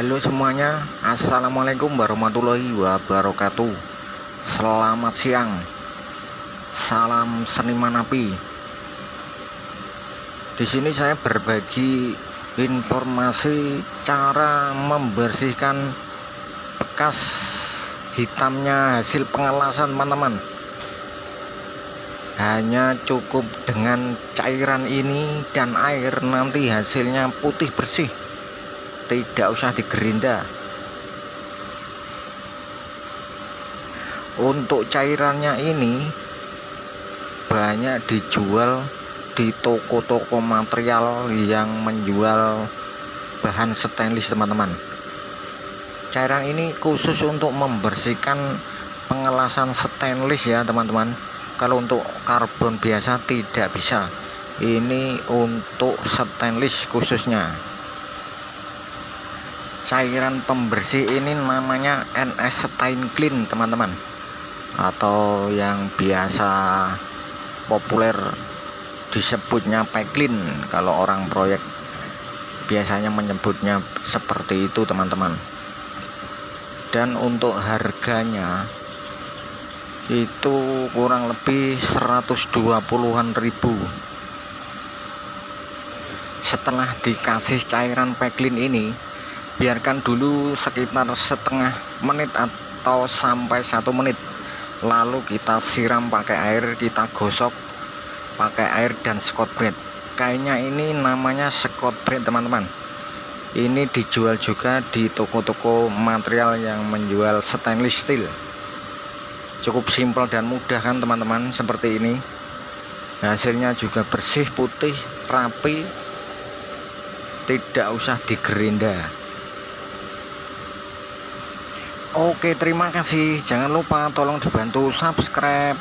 Halo semuanya, assalamualaikum warahmatullahi wabarakatuh. Selamat siang, salam seniman api. Di sini saya berbagi informasi cara membersihkan bekas hitamnya hasil pengelasan, teman-teman. Hanya cukup dengan cairan ini dan air, nanti hasilnya putih bersih, tidak usah digerinda. Untuk cairannya ini banyak dijual di toko-toko material yang menjual bahan stainless, teman-teman. Cairan ini khusus untuk membersihkan pengelasan stainless ya, teman-teman. Kalau untuk karbon biasa tidak bisa. Ini untuk stainless khususnya. Cairan pembersih ini namanya NS Stain Clean, teman-teman, atau yang biasa populer disebutnya Peclean. Kalau orang proyek biasanya menyebutnya seperti itu, teman-teman. Dan untuk harganya itu kurang lebih 120-an ribu. Setelah dikasih cairan Peclean ini, biarkan dulu sekitar setengah menit atau sampai 1 menit, lalu kita siram pakai air, kita gosok pakai air dan Scotch Brite. Kayaknya ini namanya Scotch Brite, teman-teman. Ini dijual juga di toko-toko material yang menjual stainless steel. Cukup simpel dan mudah kan, teman-teman, seperti ini. Hasilnya juga bersih, putih, rapi, tidak usah digerinda. Oke, terima kasih. Jangan lupa tolong dibantu subscribe.